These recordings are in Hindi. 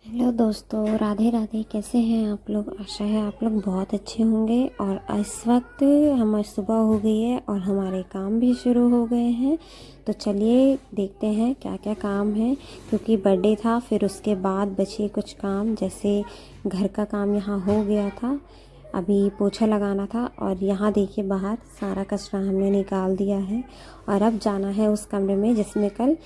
हेलो दोस्तों, राधे राधे। कैसे हैं आप लोग? आशा है आप लोग बहुत अच्छे होंगे। और इस वक्त हमारी सुबह हो गई है और हमारे काम भी शुरू हो गए हैं। तो चलिए देखते हैं क्या क्या काम है, क्योंकि बर्थडे था। फिर उसके बाद बचे कुछ काम, जैसे घर का काम यहाँ हो गया था, अभी पोछा लगाना था। और यहाँ देखिए बाहर सारा कचरा हमने निकाल दिया है। और अब जाना है उस कमरे में जिसमें कल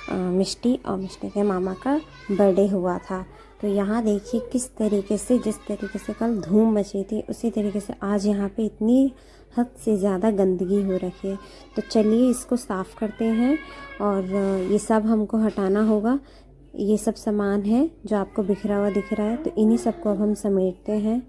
मिष्टी और मिष्टी के मामा का बर्थडे हुआ था। तो यहाँ देखिए किस तरीके से, जिस तरीके से कल धूम मची थी, उसी तरीके से आज यहाँ पे इतनी हद से ज़्यादा गंदगी हो रखी है। तो चलिए इसको साफ़ करते हैं। और ये सब हमको हटाना होगा। ये सब सामान है जो आपको बिखरा हुआ दिख रहा है, तो इन्हीं सबको अब हम समेटते हैं।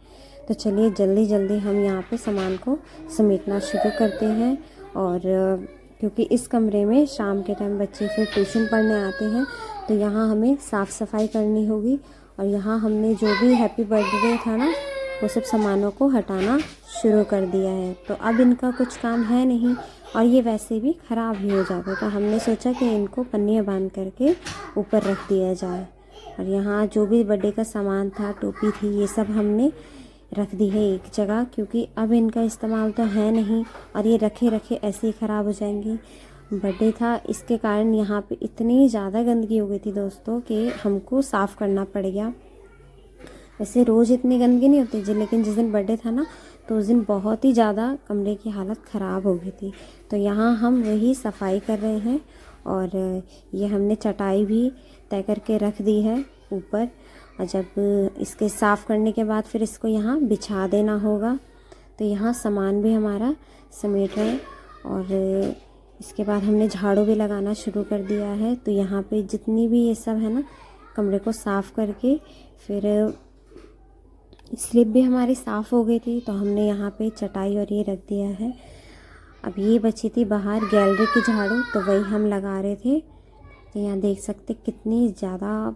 तो चलिए जल्दी जल्दी हम यहाँ पे सामान को समेटना शुरू करते हैं। और क्योंकि इस कमरे में शाम के टाइम बच्चे फिर ट्यूशन पढ़ने आते हैं, तो यहाँ हमें साफ़ सफाई करनी होगी। और यहाँ हमने जो भी हैप्पी बर्थडे था ना, वो सब सामानों को हटाना शुरू कर दिया है। तो अब इनका कुछ काम है नहीं, और ये वैसे भी ख़राब ही हो जाते, तो हमने सोचा कि इनको पन्नी बांध करके ऊपर रख दिया जाए। और यहाँ जो भी बर्थडे का सामान था, टोपी थी, ये सब हमने रख दी है एक जगह, क्योंकि अब इनका इस्तेमाल तो है नहीं और ये रखे रखे ऐसे ही ख़राब हो जाएंगी। बर्थडे था, इसके कारण यहाँ पे इतनी ज़्यादा गंदगी हो गई थी दोस्तों कि हमको साफ़ करना पड़ गया। वैसे रोज़ इतनी गंदगी नहीं होती जी, लेकिन जिस दिन बर्थडे था ना, तो उस दिन बहुत ही ज़्यादा कमरे की हालत ख़राब हो गई थी। तो यहाँ हम वही सफाई कर रहे हैं। और ये हमने चटाई भी तय करके रख दी है ऊपर। और जब इसके साफ़ करने के बाद फिर इसको यहाँ बिछा देना होगा। तो यहाँ सामान भी हमारा समेट रहे हैं। और इसके बाद हमने झाड़ू भी लगाना शुरू कर दिया है। तो यहाँ पे जितनी भी ये सब है ना, कमरे को साफ़ करके फिर स्लिप भी हमारी साफ़ हो गई थी, तो हमने यहाँ पे चटाई और ये रख दिया है। अब ये बची थी बाहर गैलरी की झाड़ू, तो वही हम लगा रहे थे। तो यहाँ देख सकते कितनी ज़्यादा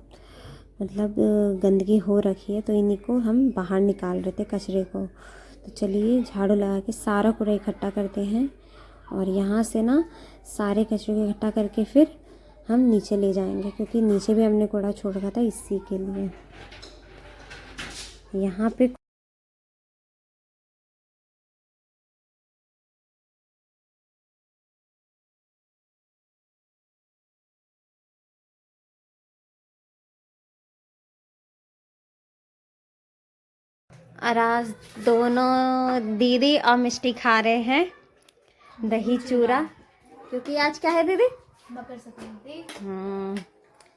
मतलब गंदगी हो रखी है, तो इन्हीं को हम बाहर निकाल रहे थे कचरे को। तो चलिए झाड़ू लगा के सारा कूड़ा इकट्ठा करते हैं। और यहाँ से ना सारे कचरे को इकट्ठा करके फिर हम नीचे ले जाएंगे, क्योंकि नीचे भी हमने कूड़ा छोड़ रखा था इसी के लिए। यहाँ पे और आज दोनों दीदी और मिष्टी खा रहे हैं दही चूरा, क्योंकि आज क्या है दीदी? मकर संक्रांति।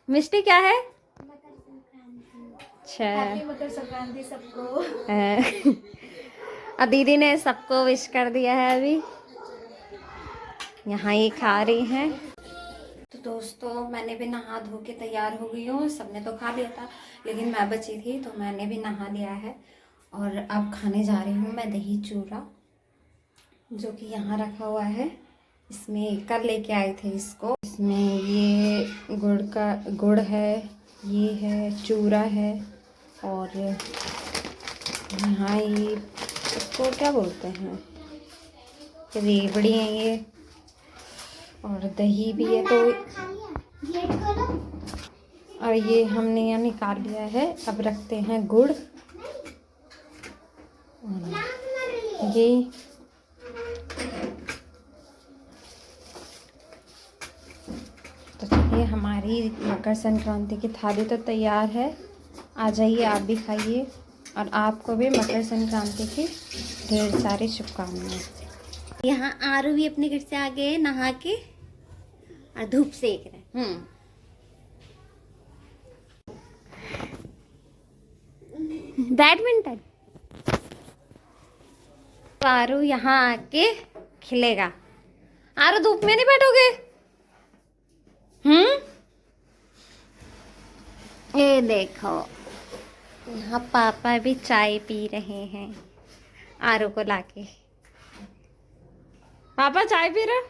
मिष्टी क्या है? मकर संक्रांति। अच्छा। हैप्पी मकर संक्रांति सबको। और दीदी ने सबको विश कर दिया है। अभी यहाँ ये खा रही हैं। तो दोस्तों मैंने भी नहा धो के तैयार हो गई हूँ। सबने तो खा लिया था, लेकिन मैं बची थी, तो मैंने भी नहा लिया है। और अब खाने जा रही हूँ मैं दही चूरा, जो कि यहाँ रखा हुआ है। इसमें कल लेके आए थे इसको। इसमें ये गुड़ है, ये है चूरा है, और यहाँ ये इसको क्या बोलते हैं, रेवड़ी है ये, और दही भी है। तो और ये हमने यहाँ निकाल लिया है। अब रखते हैं गुड़, ये तो चलिए हमारी मकर संक्रांति की थाली तो तैयार है। आ जाइए आप भी खाइए, और आपको भी मकर संक्रांति की ढेर सारी शुभकामनाएं। यहाँ आरू भी अपने घर से आ गए नहा के और धूप सेक रहे। बैडमिंटन। तो आरू यहाँ आके खिलेगा। आरू धूप में नहीं बैठोगे? ये देखो यहाँ पापा भी चाय पी रहे हैं आरू को लाके। पापा चाय पी रहे?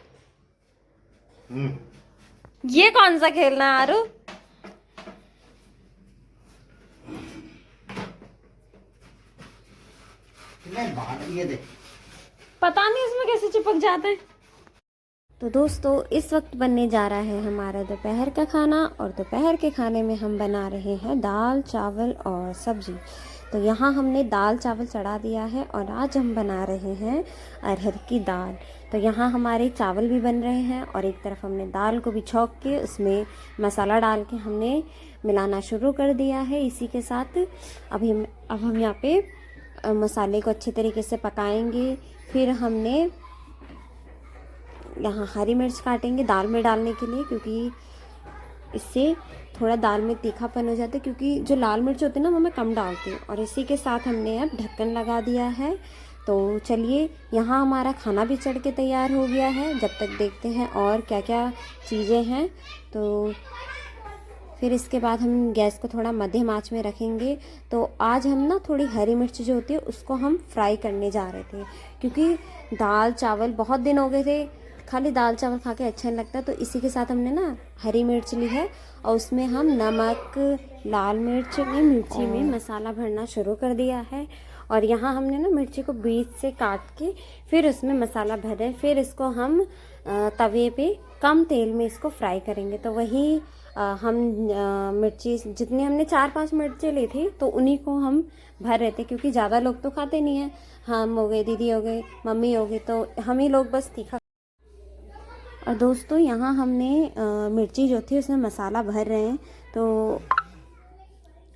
ये कौन सा खेलना है आरू? ये दे। पता नहीं इसमें कैसे चिपक जाते हैं। तो दोस्तों इस वक्त बनने जा रहा है हमारा दोपहर का खाना, और दोपहर के खाने में हम बना रहे हैं दाल चावल और सब्जी। तो यहाँ हमने दाल चावल चढ़ा दिया है और आज हम बना रहे हैं अरहर की दाल। तो यहाँ हमारे चावल भी बन रहे हैं और एक तरफ हमने दाल को भी छौंक के उसमें मसाला डाल के हमने मिलाना शुरू कर दिया है। इसी के साथ अब हम यहाँ पे मसाले को अच्छे तरीके से पकाएंगे। फिर हमने यहाँ हरी मिर्च काटेंगे दाल में डालने के लिए, क्योंकि इससे थोड़ा दाल में तीखापन हो जाता है, क्योंकि जो लाल मिर्च होती है ना वो मैं कम डालती हूँ। और इसी के साथ हमने अब ढक्कन लगा दिया है। तो चलिए, यहाँ हमारा खाना भी चढ़ के तैयार हो गया है। जब तक देखते हैं और क्या क्या चीज़ें हैं। तो फिर इसके बाद हम गैस को थोड़ा मध्यम आंच में रखेंगे। तो आज हम ना थोड़ी हरी मिर्च जो होती है उसको हम फ्राई करने जा रहे थे, क्योंकि दाल चावल बहुत दिन हो गए थे, खाली दाल चावल खा के अच्छा नहीं लगता। तो इसी के साथ हमने ना हरी मिर्च ली है और उसमें हम नमक, लाल मिर्च में मिर्ची में मसाला भरना शुरू कर दिया है। और यहाँ हमने ना मिर्ची को बीच से काट के फिर उसमें मसाला भरे, फिर इसको हम तवे पे कम तेल में इसको फ्राई करेंगे। तो वही हम मिर्ची जितनी हमने 4-5 मिर्ची ली थी तो उन्हीं को हम भर रहे थे, क्योंकि ज़्यादा लोग तो खाते नहीं हैं। हम हो गए, दीदी हो गए, मम्मी हो गई, तो हम ही लोग बस तीखा। और दोस्तों यहाँ हमने मिर्ची जो थी उसमें मसाला भर रहे हैं। तो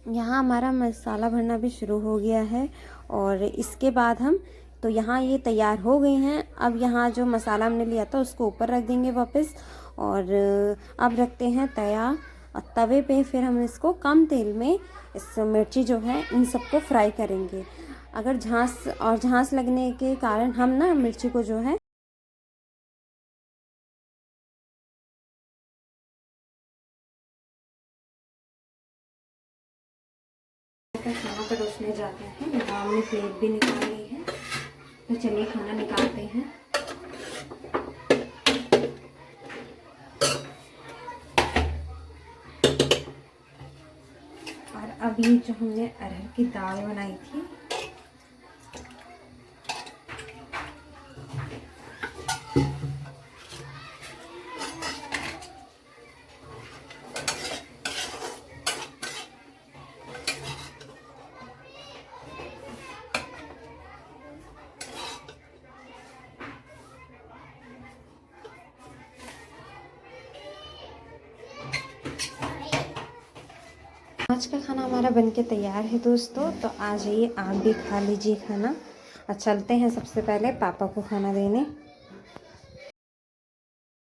यहाँ हमारा मसाला भरना भी शुरू हो गया है। और इसके बाद हम तो यहाँ ये तैयार हो गई हैं। अब यहाँ जो मसाला हमने लिया था उसको ऊपर रख देंगे वापस। और अब रखते हैं तवे पे। फिर हम इसको कम तेल में इस मिर्ची जो है इन सबको फ्राई करेंगे। अगर झांस लगने के कारण हम ना मिर्ची को जो है खाना परोसने जाते हैं। यहाँ हमने प्लेट भी निकाल ली है। तो चलिए खाना निकालते हैं। और अब ये जो हमने अरहर की दाल बनाई थी आज का खाना हमारा बनके तैयार है दोस्तों। तो आ जाइए, आप भी खा लीजिए खाना। और चलते हैं सबसे पहले पापा को खाना देने।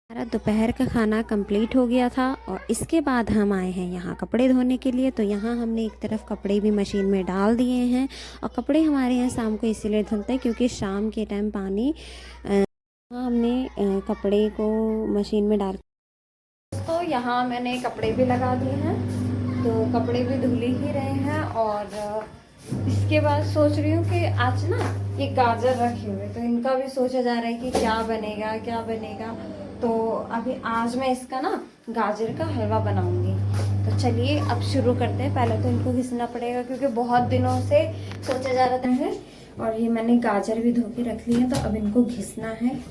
हमारा दोपहर का खाना कंप्लीट हो गया था और इसके बाद हम आए हैं यहाँ कपड़े धोने के लिए। तो यहाँ हमने एक तरफ कपड़े भी मशीन में डाल दिए हैं। और कपड़े हमारे यहाँ शाम को इसीलिए धुलते हैं क्योंकि शाम के टाइम पानी हमने कपड़े को मशीन में डाल। तो यहाँ मैंने कपड़े भी लगा दिए हैं, तो कपड़े भी धुल ही रहे हैं। और इसके बाद सोच रही हूँ कि आज ना ये गाजर रखे हुए, तो इनका भी सोचा जा रहा है कि क्या बनेगा क्या बनेगा। तो अभी आज मैं इसका ना गाजर का हलवा बनाऊंगी। तो चलिए अब शुरू करते हैं। पहले तो इनको घिसना पड़ेगा क्योंकि बहुत दिनों से सोचा जा रहा है। और ये मैंने गाजर भी धो के रख ली है, तो अब इनको घिसना है।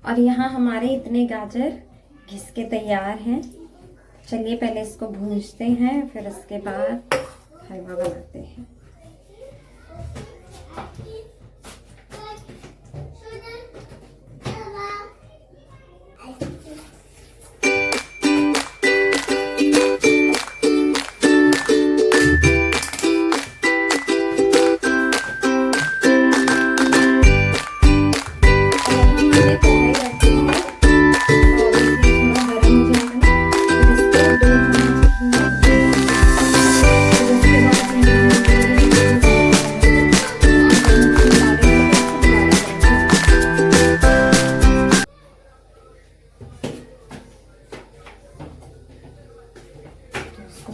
और यहाँ हमारे इतने गाजर घिस के तैयार हैं। चलिए पहले इसको भूंजते हैं, फिर उसके बाद हलवा बनाते हैं।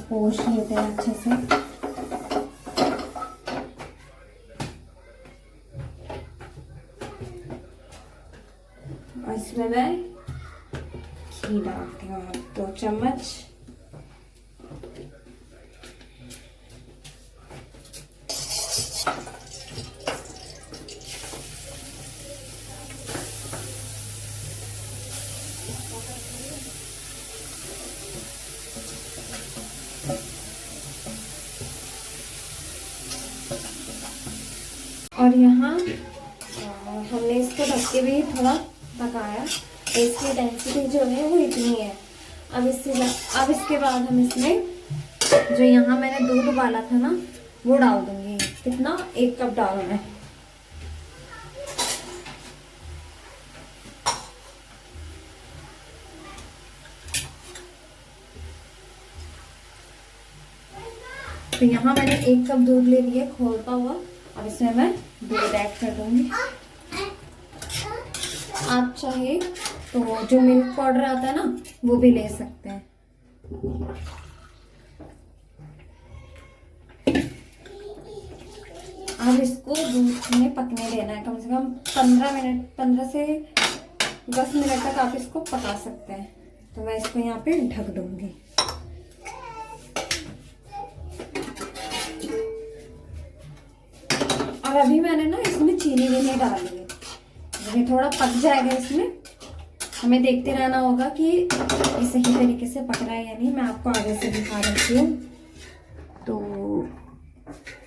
पोंछ लेते हैं अच्छे से। और इसमें मैं घी डालती हूँ 2 चम्मच। के भी थोड़ा पकाया, तो इसकी डेंसिटी जो है वो इतनी है। अब इसके बाद हम इसमें जो यहाँ मैंने दूध उबाला था ना वो डाल दूंगी। कितना, 1 कप डालना है। तो यहाँ मैंने 1 कप दूध ले लिया खोलता हुआ। अब इसमें मैं दूध ऐड कर दूंगी। आप चाहे तो जो मिल्क पाउडर आता है ना वो भी ले सकते हैं। अब इसको दूध में पकने देना है कम से कम 15 से 10 मिनट तक आप इसको पका सकते हैं। तो मैं इसको यहाँ पे ढक दूंगी। और अभी मैंने ना इसमें चीनी भी नहीं डाली है। ये थोड़ा पक जाएगा, इसमें हमें देखते रहना होगा कि ये सही तरीके से पक रहा है या नहीं। मैं आपको आगे से दिखा रही हूँ। तो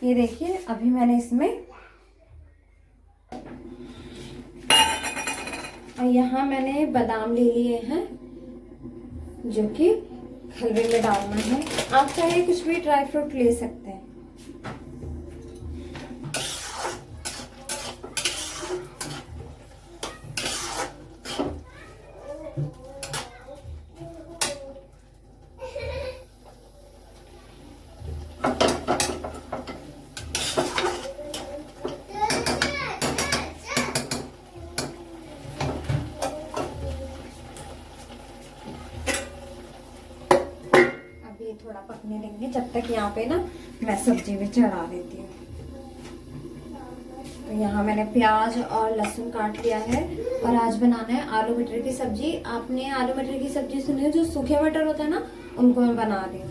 ये देखिए, अभी मैंने इसमें और यहाँ मैंने बादाम ले लिए हैं जो कि हलवे में डालना है। आप चाहे कुछ भी ड्राई फ्रूट ले सकते हैं। थोड़ा पकने देंगे जब तक यहाँ पे ना मैं सब्जी भी चढ़ा देती हूँ। तो यहाँ मैंने प्याज और लहसुन काट लिया है और आज बनाना है आलू मटर की सब्जी। आपने आलू मटर की सब्जी सुनी है, जो सूखे मटर होता है ना, उनको मैं बना रही हूँ।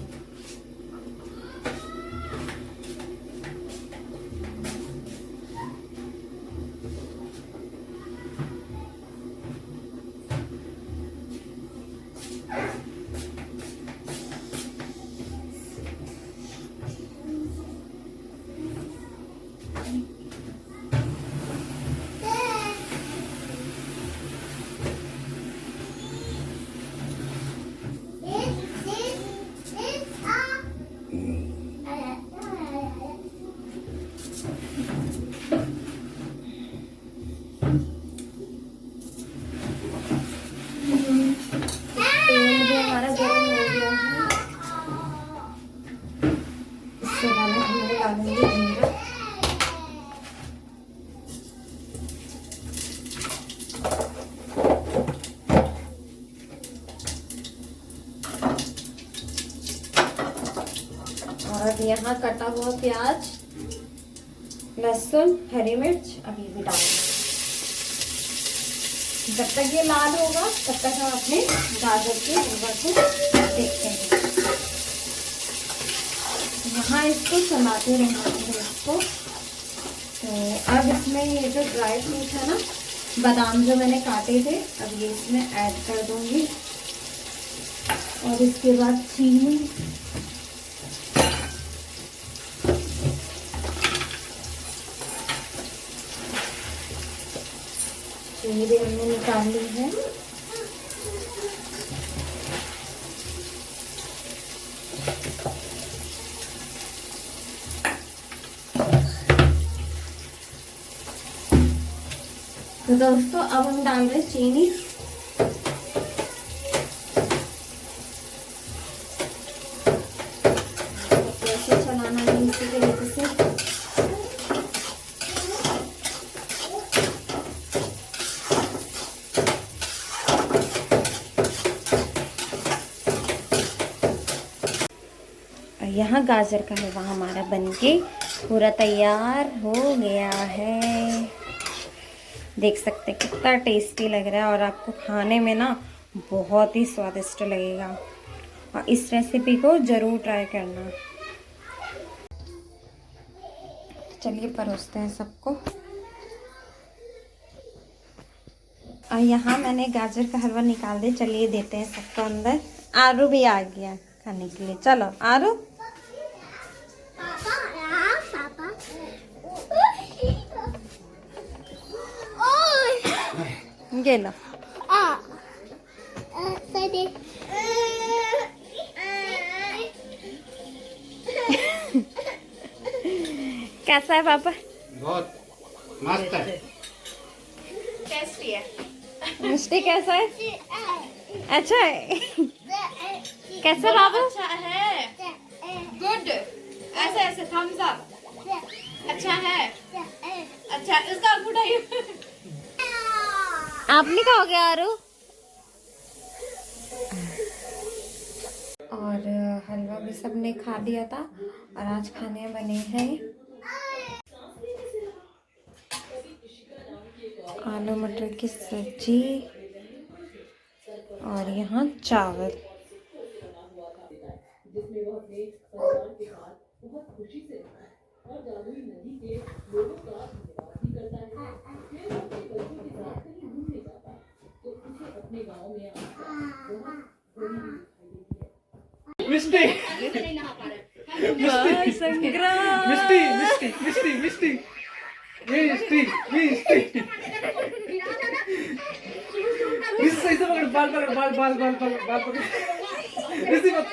और यहाँ कटा हुआ प्याज, लहसुन, हरी मिर्च अभी भी डालना। जब तक ये लाल होगा तब तक हम अपने गाजर के हलवा को देखते हैं। यहाँ इसको चलाते रहेंगे इसको। तो अब इसमें ये जो ड्राई फ्रूट है ना, बादाम जो मैंने काटे थे, अब ये इसमें ऐड कर दूंगी। और इसके बाद चीनी, चीनी भी हमने निकाल ली है। तो दोस्तों अब हम डाल रहे हैं चीनी। कैसे चलाना है इसी तरीके से। यहाँ गाजर का हलवा हमारा बनके पूरा तैयार हो गया है। देख सकते हैं कितना टेस्टी लग रहा है और आपको खाने में ना बहुत ही स्वादिष्ट लगेगा। और इस रेसिपी को ज़रूर ट्राई करना। चलिए परोसते हैं सबको। और यहाँ मैंने गाजर का हलवा निकाल दिया। चलिए देते हैं सबको अंदर। आरू भी आ गया खाने के लिए। चलो आरू। गेलं. कैसा है पापा? बहुत मस्त है. टेस्टी है. मिष्टी कैसा है? अच्छा है. कैसा बाबू? अच्छा है. गुड. ऐसे ऐसे थम्स अप. अच्छा है. अच्छा इसका उठाइए. आप नहीं खाओगे आरू? और हलवा भी सबने खा लिया था और आज खाने बने हैं आलू मटर की सब्जी और यहाँ चावल. मिस्टी संक्रांत. मिस्टी मिस्टी मिस्टी मिस्टी मिस्टी मिस्टी मिस्टी ऐसे पकड़ बाल पकड़ बाल बाल बाल बाल बाल पकड़ ऐसे मत.